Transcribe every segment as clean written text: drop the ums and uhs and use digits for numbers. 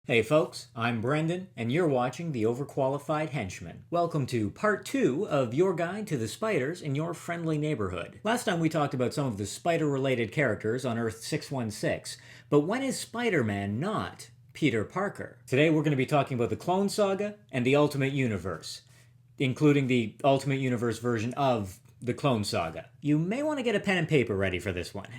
Hey folks, I'm Brendan, and you're watching the Overqualified Henchman. Welcome to part 2 of your guide to the spiders in your friendly neighborhood. Last time we talked about some of the spider-related characters on Earth 616, but when is Spider-Man not Peter Parker? Today we're going to be talking about the Clone Saga and the Ultimate Universe, including the Ultimate Universe version of the Clone Saga. You may want to get a pen and paper ready for this one.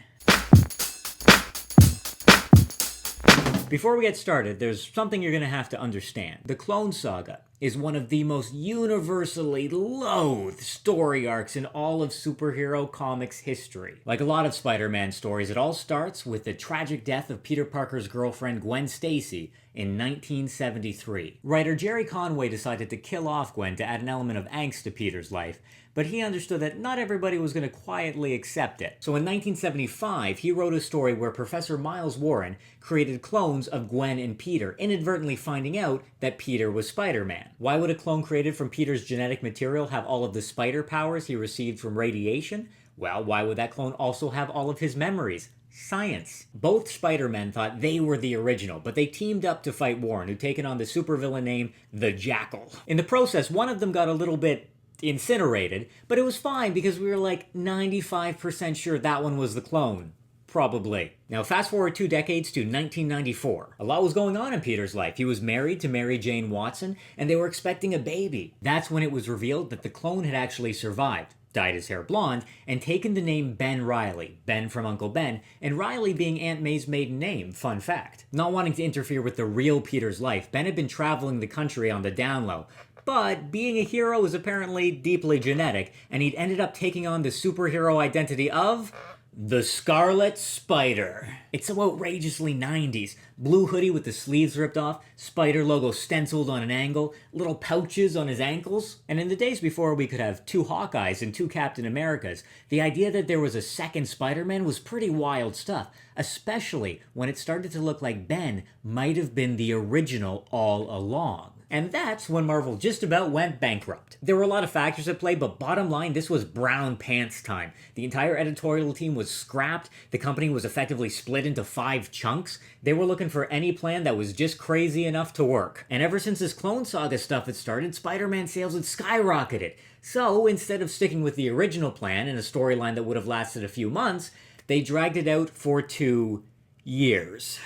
Before we get started, there's something you're going to have to understand. The Clone Saga is one of the most universally loathed story arcs in all of superhero comics history. Like a lot of Spider-Man stories, it all starts with the tragic death of Peter Parker's girlfriend Gwen Stacy in 1973. Writer Gerry Conway decided to kill off Gwen to add an element of angst to Peter's life, but he understood that not everybody was going to quietly accept it. So in 1975, he wrote a story where Professor Miles Warren created clones of Gwen and Peter, inadvertently finding out that Peter was Spider-Man. Why would a clone created from Peter's genetic material have all of the spider powers he received from radiation? Well, why would that clone also have all of his memories? Science. Both Spider-Men thought they were the original, but they teamed up to fight Warren, who'd taken on the supervillain named the Jackal. In the process, one of them got a little bit incinerated, but it was fine because we were like 95% sure that one was the clone. Probably. Now fast forward 2 decades to 1994. A lot was going on in Peter's life. He was married to Mary Jane Watson, and they were expecting a baby. That's when it was revealed that the clone had actually survived, dyed his hair blonde, and taken the name Ben Reilly, Ben from Uncle Ben, and Reilly being Aunt May's maiden name, fun fact. Not wanting to interfere with the real Peter's life, Ben had been traveling the country on the down low. But being a hero is apparently deeply genetic, and he'd ended up taking on the superhero identity of the Scarlet Spider. It's so outrageously 90s. Blue hoodie with the sleeves ripped off, spider logo stenciled on an angle, little pouches on his ankles. And in the days before we could have 2 Hawkeyes and 2 Captain Americas, the idea that there was a second Spider-Man was pretty wild stuff, especially when it started to look like Ben might have been the original all along. And that's when Marvel just about went bankrupt. There were a lot of factors at play, but bottom line, this was brown pants time. The entire editorial team was scrapped, the company was effectively split into 5 chunks. They were looking for any plan that was just crazy enough to work. And ever since this Clone Saga stuff had started, Spider-Man sales had skyrocketed. So instead of sticking with the original plan in a storyline that would have lasted a few months, they dragged it out for 2 years.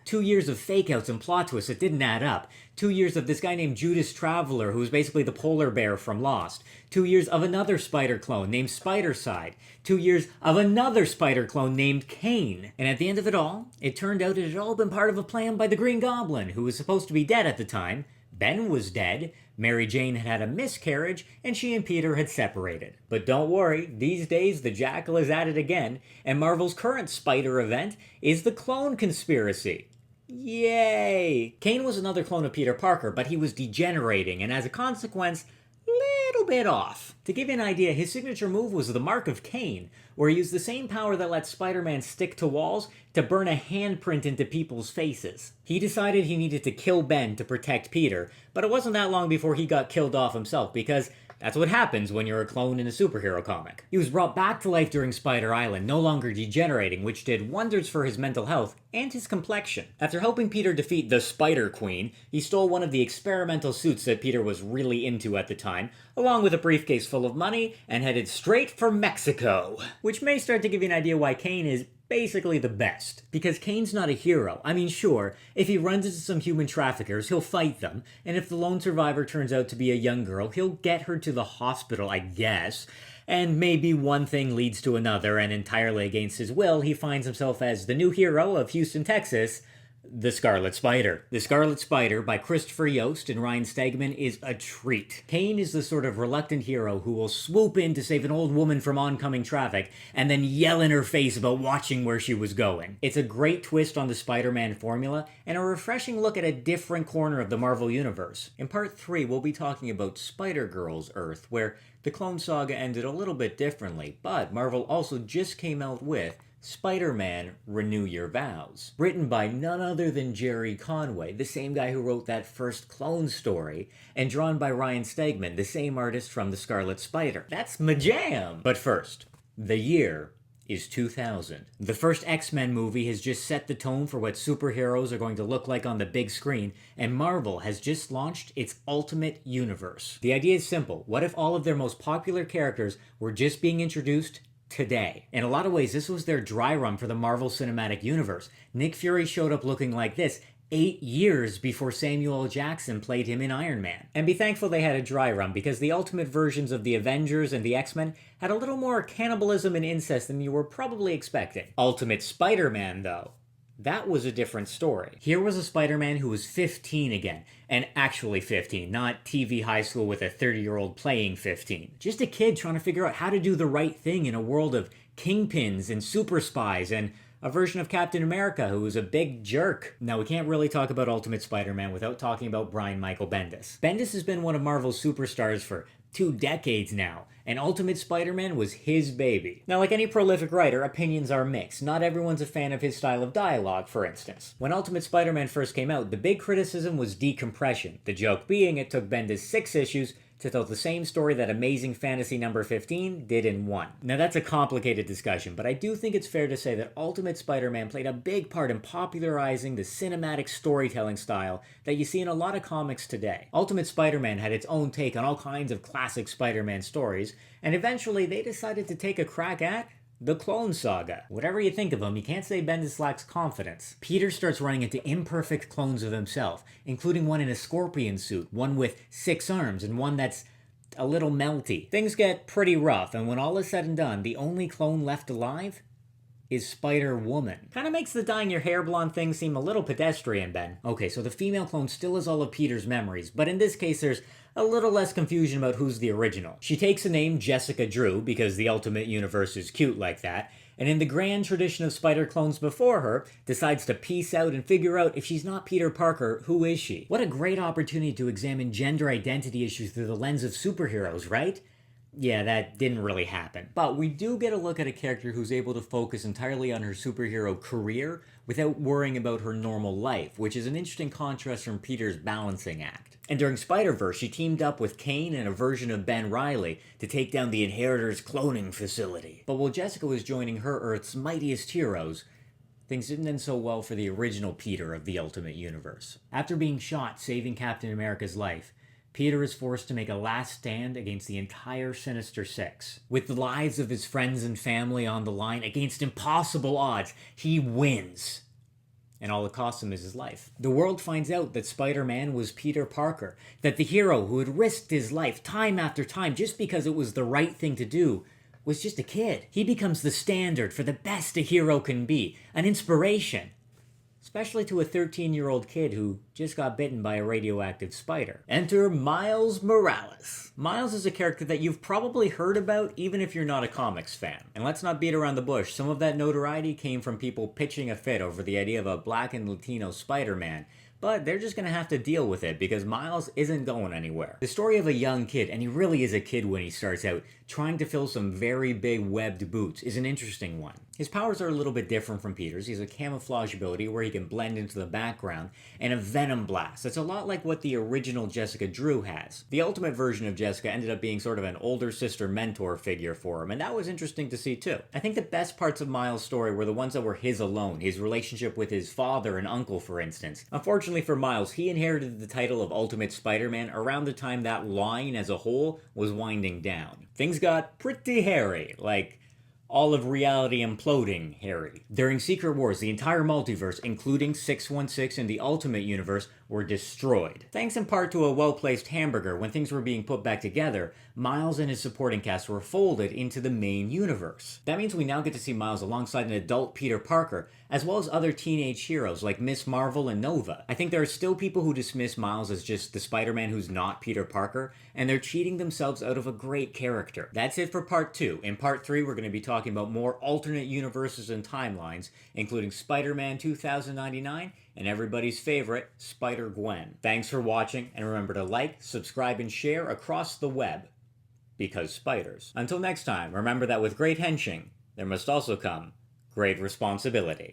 2 years of fake-outs and plot twists that didn't add up. 2 years of this guy named Judas Traveler, who was basically the polar bear from Lost. 2 years of another spider clone named Spider-Side. 2 years of another spider clone named Cain. And at the end of it all, it turned out it had all been part of a plan by the Green Goblin, who was supposed to be dead at the time. Ben was dead, Mary Jane had had a miscarriage, and she and Peter had separated. But don't worry, these days the Jackal is at it again, and Marvel's current spider event is the Clone Conspiracy. Yay! Cain was another clone of Peter Parker, but he was degenerating, and as a consequence, little bit off. To give you an idea, his signature move was the Mark of Cain, where he used the same power that lets Spider-Man stick to walls to burn a handprint into people's faces. He decided he needed to kill Ben to protect Peter, but it wasn't that long before he got killed off himself, because that's what happens when you're a clone in a superhero comic. He was brought back to life during Spider Island, no longer degenerating, which did wonders for his mental health and his complexion. After helping Peter defeat the Spider Queen, he stole one of the experimental suits that Peter was really into at the time, along with a briefcase full of money, and headed straight for Mexico. Which may start to give you an idea why Cain is basically the best. Because Cain's not a hero. I mean, sure, if he runs into some human traffickers, he'll fight them, and if the lone survivor turns out to be a young girl, he'll get her to the hospital, I guess. And maybe one thing leads to another, and entirely against his will, he finds himself as the new hero of Houston, Texas, the Scarlet Spider. The Scarlet Spider by Christopher Yost and Ryan Stegman is a treat. Cain is the sort of reluctant hero who will swoop in to save an old woman from oncoming traffic and then yell in her face about watching where she was going. It's a great twist on the Spider-Man formula and a refreshing look at a different corner of the Marvel Universe. In part 3, we'll be talking about Spider-Girl's Earth, where the Clone Saga ended a little bit differently, but Marvel also just came out with Spider-Man Renew Your Vows, written by none other than Gerry Conway, the same guy who wrote that first clone story, and drawn by Ryan Stegman, the same artist from The Scarlet Spider. That's my jam! But first, the year is 2000. The first X-Men movie has just set the tone for what superheroes are going to look like on the big screen, and Marvel has just launched its Ultimate Universe. The idea is simple. What if all of their most popular characters were just being introduced today? In a lot of ways, this was their dry run for the Marvel Cinematic Universe. Nick Fury showed up looking like this 8 years before Samuel L. Jackson played him in Iron Man. And be thankful they had a dry run, because the Ultimate versions of the Avengers and the X-Men had a little more cannibalism and incest than you were probably expecting. Ultimate Spider-Man, though, that was a different story. Here was a Spider-Man who was 15 again, and actually 15, not TV high school with a 30-year-old playing 15. Just a kid trying to figure out how to do the right thing in a world of kingpins and super spies and a version of Captain America who was a big jerk. Now, we can't really talk about Ultimate Spider-Man without talking about Brian Michael Bendis. Bendis has been one of Marvel's superstars for 2 decades now, and Ultimate Spider-Man was his baby. Now, like any prolific writer, opinions are mixed. Not everyone's a fan of his style of dialogue, for instance. When Ultimate Spider-Man first came out, the big criticism was decompression. The joke being it took Bendis 6 issues to tell the same story that Amazing Fantasy number 15 did in 1. Now, that's a complicated discussion, but I do think it's fair to say that Ultimate Spider-Man played a big part in popularizing the cinematic storytelling style that you see in a lot of comics today. Ultimate Spider-Man had its own take on all kinds of classic Spider-Man stories, and eventually they decided to take a crack at the Clone Saga. Whatever you think of him, you can't say Bendis lacks confidence. Peter starts running into imperfect clones of himself, including one in a scorpion suit, one with 6 arms, and one that's a little melty. Things get pretty rough, and when all is said and done, the only clone left alive is Spider-Woman. Kinda makes the dyeing your hair blonde thing seem a little pedestrian, Ben. Okay, so the female clone still has all of Peter's memories, but in this case there's a little less confusion about who's the original. She takes the name Jessica Drew because the Ultimate Universe is cute like that, and in the grand tradition of spider clones before her, decides to peace out and figure out if she's not Peter Parker, who is she? What a great opportunity to examine gender identity issues through the lens of superheroes, right? Yeah, that didn't really happen. But we do get a look at a character who's able to focus entirely on her superhero career without worrying about her normal life, which is an interesting contrast from Peter's balancing act. And during Spider-Verse, she teamed up with Cain and a version of Ben Reilly to take down the Inheritors cloning facility. But while Jessica was joining her Earth's mightiest heroes, things didn't end so well for the original Peter of the Ultimate Universe. After being shot saving Captain America's life, Peter is forced to make a last stand against the entire Sinister Six. With the lives of his friends and family on the line against impossible odds, he wins. And all it costs him is his life. The world finds out that Spider-Man was Peter Parker, that the hero who had risked his life time after time just because it was the right thing to do was just a kid. He becomes the standard for the best a hero can be, an inspiration. Especially to a 13-year-old kid who just got bitten by a radioactive spider. Enter Miles Morales. Miles is a character that you've probably heard about even if you're not a comics fan. And let's not beat around the bush, some of that notoriety came from people pitching a fit over the idea of a black and Latino Spider-Man. But they're just going to have to deal with it because Miles isn't going anywhere. The story of a young kid, and he really is a kid when he starts out, trying to fill some very big webbed boots is an interesting one. His powers are a little bit different from Peter's. He has a camouflage ability where he can blend into the background, and a venom blast. That's a lot like what the original Jessica Drew has. The ultimate version of Jessica ended up being sort of an older sister mentor figure for him, and that was interesting to see too. I think the best parts of Miles' story were the ones that were his alone, his relationship with his father and uncle, for instance. Unfortunately for Miles, he inherited the title of Ultimate Spider-Man around the time that line as a whole was winding down. Things got pretty hairy, like all of reality imploding hairy. During Secret Wars, the entire multiverse, including 616 and the Ultimate Universe, were destroyed. Thanks in part to a well-placed hamburger, when things were being put back together, Miles and his supporting cast were folded into the main universe. That means we now get to see Miles alongside an adult Peter Parker, as well as other teenage heroes like Miss Marvel and Nova. I think there are still people who dismiss Miles as just the Spider-Man who's not Peter Parker, and they're cheating themselves out of a great character. That's it for part 2. In part 3, we're going to be talking about more alternate universes and timelines, including Spider-Man 2099, and everybody's favorite, Spider-Gwen. Thanks for watching, and remember to like, subscribe, and share across the web, because spiders. Until next time, remember that with great henching, there must also come great responsibility.